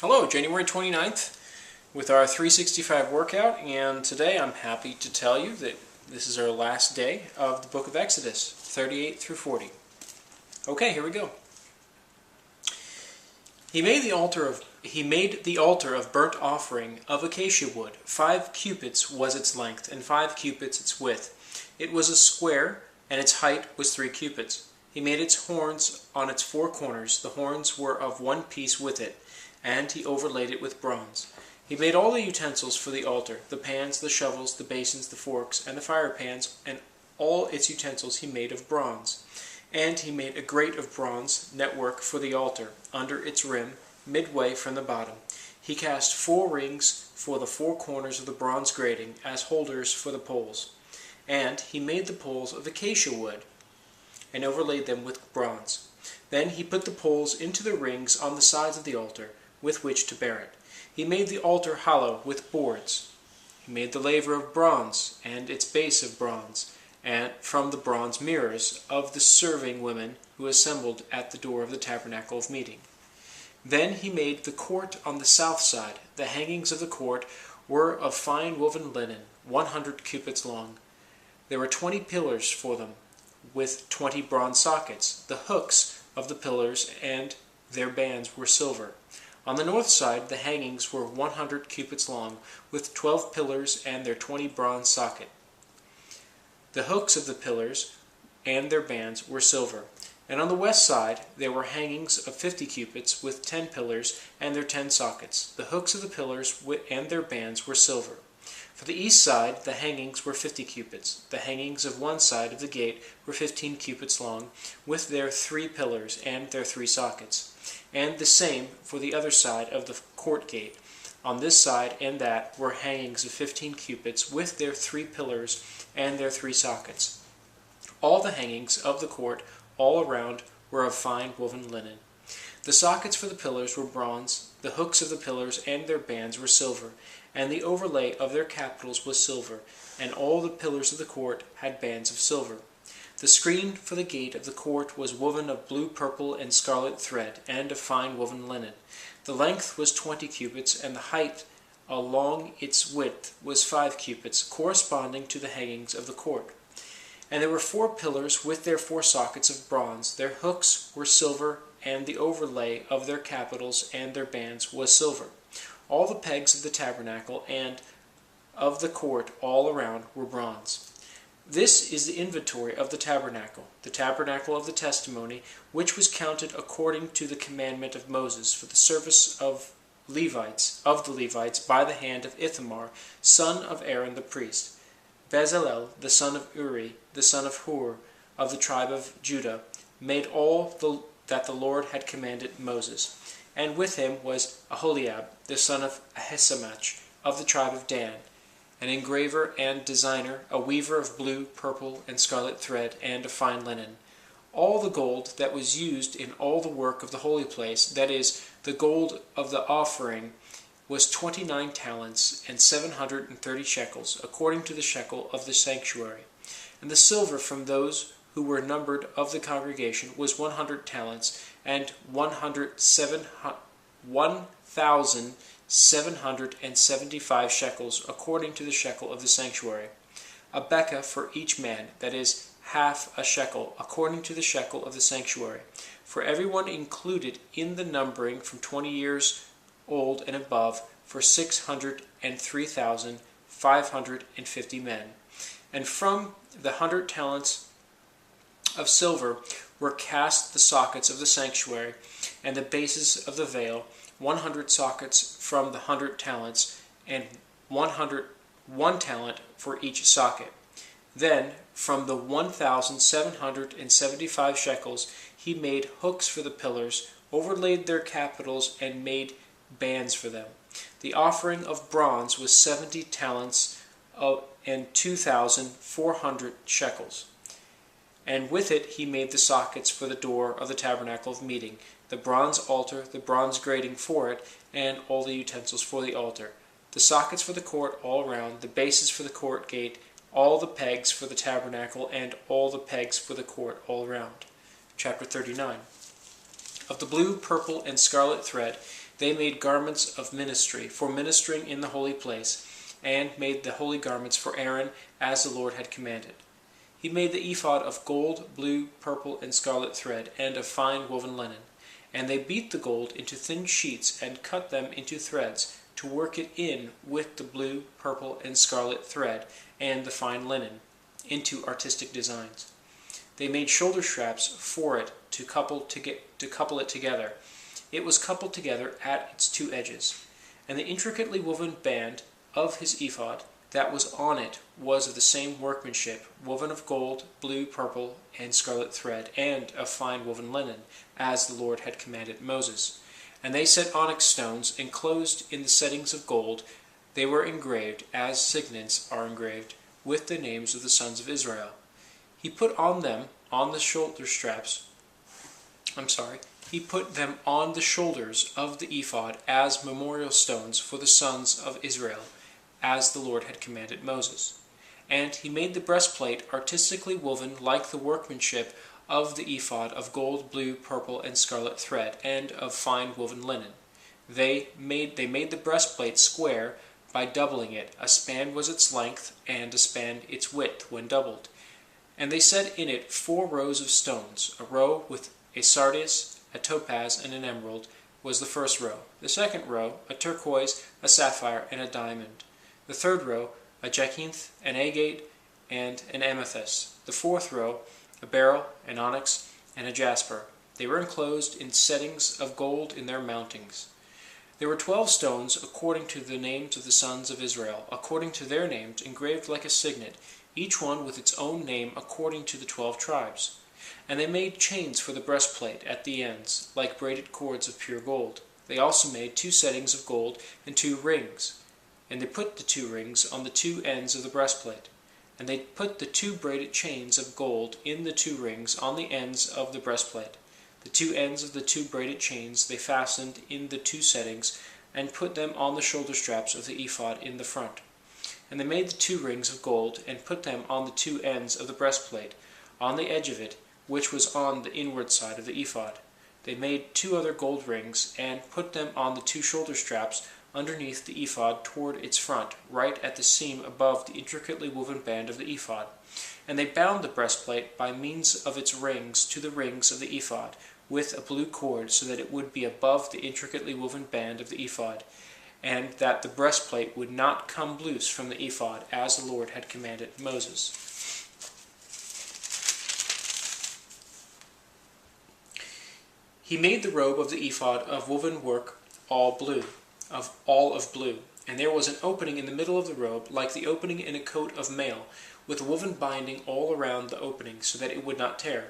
Hello, January 29th with our 365 workout, and today I'm happy to tell you that this is our last day of the book of Exodus, 38 through 40. Okay, here we go. He made the altar of burnt offering of acacia wood. 5 cubits was its length, and 5 cubits its width. It was a square, and its height was 3 cubits. He made its horns on its 4 corners. The horns were of one piece with it, and he overlaid it with bronze. He made all the utensils for the altar, the pans, the shovels, the basins, the forks, and the fire pans, and all its utensils he made of bronze. And he made a grate of bronze network for the altar, under its rim, midway from the bottom. He cast 4 rings for the 4 corners of the bronze grating, as holders for the poles. And he made the poles of acacia wood, and overlaid them with bronze. Then he put the poles into the rings on the sides of the altar, with which to bear it. He made the altar hollow with boards. He made the laver of bronze, and its base of bronze, and from the bronze mirrors of the serving women who assembled at the door of the tabernacle of meeting. Then he made the court on the south side. The hangings of the court were of fine woven linen, 100 cubits long. There were 20 pillars for them, with 20 bronze sockets. The hooks of the pillars and their bands were silver. On the north side, the hangings were 100 cubits long, with 12 pillars and their 20 bronze sockets. The hooks of the pillars and their bands were silver. And on the west side, there were hangings of 50 cubits, with 10 pillars and their 10 sockets. The hooks of the pillars and their bands were silver. For the east side, the hangings were 50 cubits. The hangings of one side of the gate were 15 cubits long, with their 3 pillars and their 3 sockets. And the same for the other side of the court gate. On this side and that were hangings of 15 cubits, with their 3 pillars and their 3 sockets. All the hangings of the court all around were of fine woven linen. The sockets for the pillars were bronze, the hooks of the pillars and their bands were silver, and the overlay of their capitals was silver, and all the pillars of the court had bands of silver. The screen for the gate of the court was woven of blue, purple, and scarlet thread, and of fine woven linen. The length was 20 cubits, and the height along its width was 5 cubits, corresponding to the hangings of the court. And there were 4 pillars with their 4 sockets of bronze. Their hooks were silver, and the overlay of their capitals and their bands was silver. All the pegs of the tabernacle and of the court all around were bronze. This is the inventory of the tabernacle of the testimony, which was counted according to the commandment of Moses for the service of the Levites by the hand of Ithamar, son of Aaron the priest. Bezalel, the son of Uri, the son of Hur, of the tribe of Judah, made all that the Lord had commanded Moses. And with him was Aholiab, the son of Ahisamach, of the tribe of Dan, an engraver and designer, a weaver of blue, purple, and scarlet thread, and of fine linen. All the gold that was used in all the work of the holy place, that is, the gold of the offering, was 29 talents and 730 shekels, according to the shekel of the sanctuary. And the silver from those who were numbered of the congregation was 100 talents and 1,775 shekels, according to the shekel of the sanctuary. A bekah for each man, that is, half a shekel, according to the shekel of the sanctuary, for everyone included in the numbering from 20 years old and above, for 603,550 men. And from the 100 talents of silver were cast the sockets of the sanctuary and the bases of the veil, 100 sockets from the 100 talents, and 1 talent for each socket. Then, from the 1,775 shekels, he made hooks for the pillars, overlaid their capitals, and made bands for them. The offering of bronze was 70 talents and 2,400 shekels. And with it he made the sockets for the door of the tabernacle of meeting, the bronze altar, the bronze grating for it, and all the utensils for the altar, the sockets for the court all around, the bases for the court gate, all the pegs for the tabernacle, and all the pegs for the court all around. Chapter 39. Of the blue, purple, and scarlet thread they made garments of ministry, for ministering in the holy place, and made the holy garments for Aaron, as the Lord had commanded. He made the ephod of gold, blue, purple, and scarlet thread, and of fine woven linen. And they beat the gold into thin sheets, and cut them into threads, to work it in with the blue, purple, and scarlet thread, and the fine linen, into artistic designs. They made shoulder straps for it to couple it together. It was coupled together at its two edges. And the intricately woven band of his ephod that was on it was of the same workmanship, woven of gold, blue, purple, and scarlet thread, and of fine woven linen, as the Lord had commanded Moses. And they set onyx stones enclosed in the settings of gold. They were engraved, as signets are engraved, with the names of the sons of Israel. He put on them on the shoulder straps. He put them on the shoulders of the ephod as memorial stones for the sons of Israel, as the Lord had commanded Moses. And he made the breastplate artistically woven like the workmanship of the ephod of gold, blue, purple, and scarlet thread, and of fine woven linen. They made the breastplate square by doubling it. A span was its length, and a span its width when doubled. And they set in it 4 rows of stones. A row with a sardius, a topaz, and an emerald was the first row. The second row, a turquoise, a sapphire, and a diamond. The third row, a jacinth, an agate, and an amethyst. The fourth row, a beryl, an onyx, and a jasper. They were enclosed in settings of gold in their mountings. There were 12 stones according to the names of the sons of Israel, according to their names, engraved like a signet, each one with its own name according to the 12 tribes. And they made chains for the breastplate at the ends, like braided cords of pure gold. They also made 2 settings of gold and 2 rings. And they put the 2 rings on the 2 ends of the breastplate. And they put the 2 braided chains of gold in the 2 rings on the ends of the breastplate. The 2 ends of the 2 braided chains they fastened in the 2 settings, and put them on the shoulder straps of the ephod in the front. And they made the 2 rings of gold, and put them on the 2 ends of the breastplate, on the edge of it, which was on the inward side of the ephod. They made 2 other gold rings, and put them on the 2 shoulder straps underneath the ephod toward its front, right at the seam above the intricately woven band of the ephod. And they bound the breastplate by means of its rings to the rings of the ephod, with a blue cord, so that it would be above the intricately woven band of the ephod, and that the breastplate would not come loose from the ephod, as the Lord had commanded Moses. He made the robe of the ephod of woven work all of blue, and there was an opening in the middle of the robe, like the opening in a coat of mail, with a woven binding all around the opening, so that it would not tear.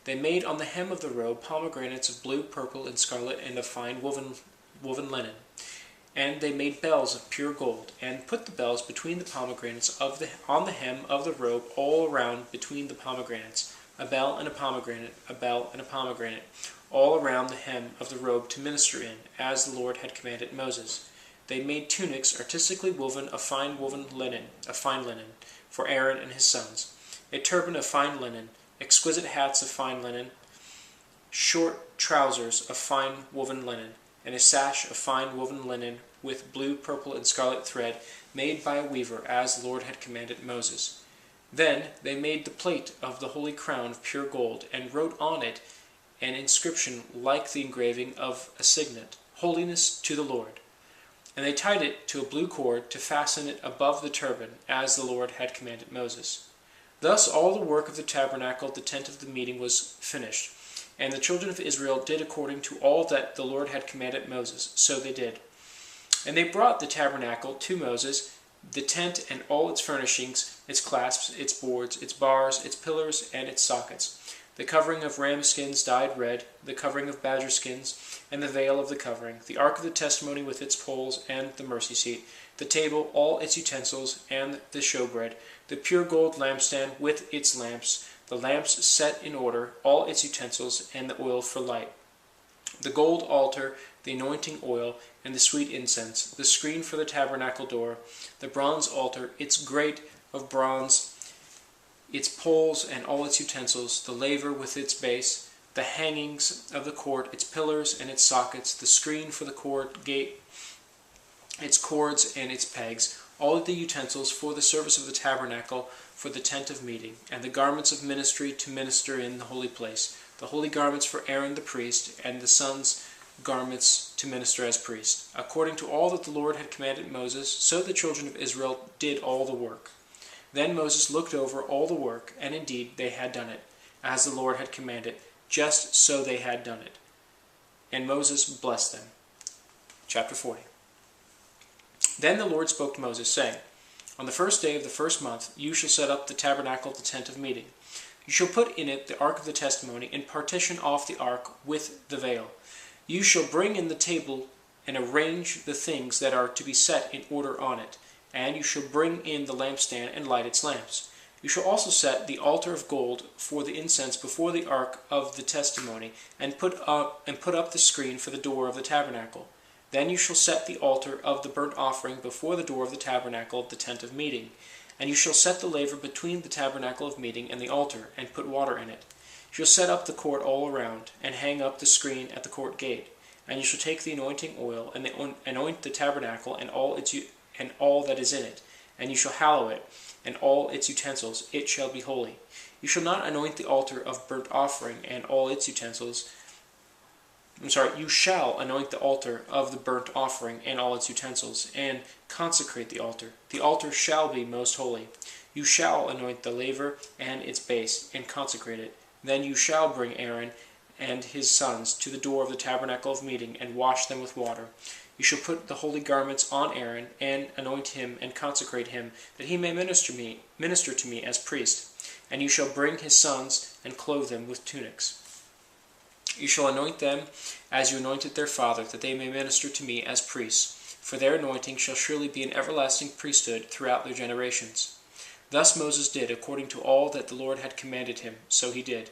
They made on the hem of the robe pomegranates of blue, purple, and scarlet, and of fine woven linen. And they made bells of pure gold, and put the bells between the pomegranates on the hem of the robe all around between the pomegranates, a bell and a pomegranate, a bell and a pomegranate, all around the hem of the robe to minister in, as the Lord had commanded Moses. They made tunics artistically woven of fine linen, for Aaron and his sons, a turban of fine linen, exquisite hats of fine linen, short trousers of fine woven linen, and a sash of fine woven linen with blue, purple, and scarlet thread, made by a weaver, as the Lord had commanded Moses. Then they made the plate of the holy crown of pure gold, and wrote on it an inscription like the engraving of a signet, Holiness to the Lord. And they tied it to a blue cord to fasten it above the turban, as the Lord had commanded Moses. Thus all the work of the tabernacle, the tent of the meeting, was finished. And the children of Israel did according to all that the Lord had commanded Moses. So they did. And they brought the tabernacle to Moses, the tent and all its furnishings, its clasps, its boards, its bars, its pillars, and its sockets, the covering of ram skins dyed red, the covering of badger skins, and the veil of the covering, the ark of the testimony with its poles, and the mercy seat, the table, all its utensils, and the showbread, the pure gold lampstand with its lamps, the lamps set in order, all its utensils, and the oil for light, the gold altar, the anointing oil, and the sweet incense, the screen for the tabernacle door, the bronze altar, its grate of bronze, its poles and all its utensils, the laver with its base, the hangings of the court, its pillars and its sockets, the screen for the court gate, its cords and its pegs, all the utensils for the service of the tabernacle, for the tent of meeting, and the garments of ministry to minister in the holy place, the holy garments for Aaron the priest, and the sons' garments to minister as priest. According to all that the Lord had commanded Moses, so the children of Israel did all the work. Then Moses looked over all the work, and indeed they had done it, as the Lord had commanded, just so they had done it. And Moses blessed them. Chapter 40. Then the Lord spoke to Moses, saying, On the first day of the first month you shall set up the tabernacle, the tent of meeting. You shall put in it the ark of the testimony, and partition off the ark with the veil. You shall bring in the table, and arrange the things that are to be set in order on it. And you shall bring in the lampstand, and light its lamps. You shall also set the altar of gold for the incense before the ark of the testimony, and put up the screen for the door of the tabernacle. Then you shall set the altar of the burnt offering before the door of the tabernacle of the tent of meeting. And you shall set the laver between the tabernacle of meeting and the altar, and put water in it. You shall set up the court all around, and hang up the screen at the court gate. And you shall take the anointing oil, and anoint the tabernacle and all that is in it. And you shall hallow it, and all its utensils. It shall be holy. You shall not anoint the altar of burnt offering and all its utensils. You shall anoint the altar of the burnt offering and all its utensils, and consecrate the altar. The altar shall be most holy. You shall anoint the laver and its base, and consecrate it. Then you shall bring Aaron and his sons to the door of the tabernacle of meeting, and wash them with water. You shall put the holy garments on Aaron, and anoint him, and consecrate him, that he may minister to me as priest. And you shall bring his sons, and clothe them with tunics. You shall anoint them as you anointed their father, that they may minister to me as priests. For their anointing shall surely be an everlasting priesthood throughout their generations. Thus Moses did, according to all that the Lord had commanded him, so he did.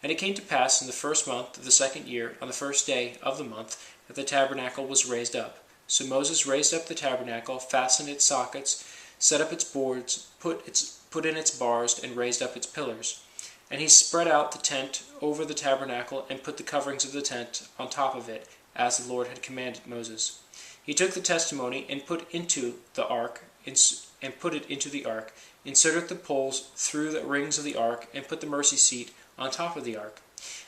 And it came to pass in the first month of the second year, on the first day of the month, that the tabernacle was raised up. So Moses raised up the tabernacle, fastened its sockets, set up its boards, put in its bars, and raised up its pillars. And he spread out the tent over the tabernacle, and put the coverings of the tent on top of it, as the Lord had commanded Moses. He took the testimony and put it into the ark, inserted the poles through the rings of the ark, and put the mercy seat on top of the ark.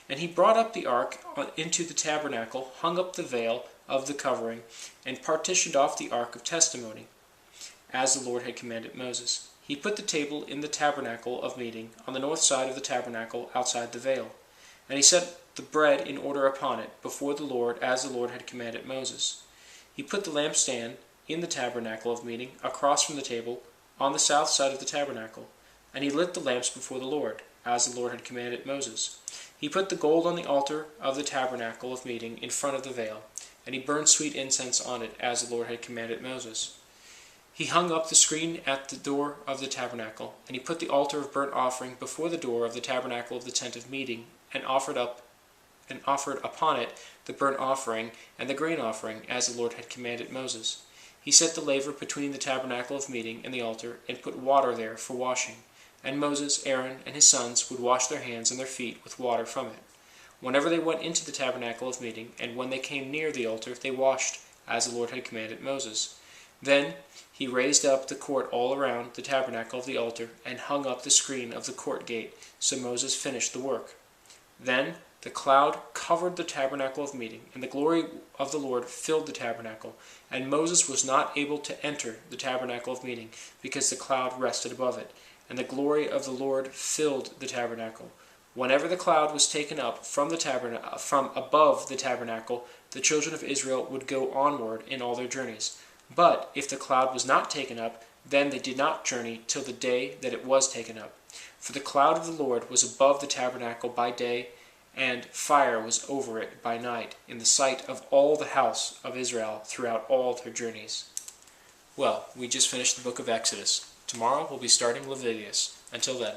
And he brought up the ark into the tabernacle, hung up the veil of the covering, and partitioned off the ark of testimony, as the Lord had commanded Moses. He put the table in the tabernacle of meeting, on the north side of the tabernacle, outside the veil. And he set the bread in order upon it, before the Lord, as the Lord had commanded Moses. He put the lampstand in the tabernacle of meeting, across from the table, on the south side of the tabernacle. And he lit the lamps before the Lord, as the Lord had commanded Moses. He put the gold on the altar of the tabernacle of meeting in front of the veil, and he burned sweet incense on it, as the Lord had commanded Moses. He hung up the screen at the door of the tabernacle, and he put the altar of burnt offering before the door of the tabernacle of the tent of meeting, and offered upon it the burnt offering and the grain offering, as the Lord had commanded Moses. He set the laver between the tabernacle of meeting and the altar, and put water there for washing. And Moses, Aaron, and his sons would wash their hands and their feet with water from it. Whenever they went into the tabernacle of meeting, and when they came near the altar, they washed, as the Lord had commanded Moses. Then he raised up the court all around the tabernacle of the altar, and hung up the screen of the court gate. So Moses finished the work. Then the cloud covered the tabernacle of meeting, and the glory of the Lord filled the tabernacle. And Moses was not able to enter the tabernacle of meeting, because the cloud rested above it, and the glory of the Lord filled the tabernacle. Whenever the cloud was taken up from above the tabernacle, the children of Israel would go onward in all their journeys. But if the cloud was not taken up, then they did not journey till the day that it was taken up. For the cloud of the Lord was above the tabernacle by day, and fire was over it by night, in the sight of all the house of Israel throughout all their journeys. Well, we just finished the book of Exodus. Tomorrow we'll be starting Leviticus. Until then.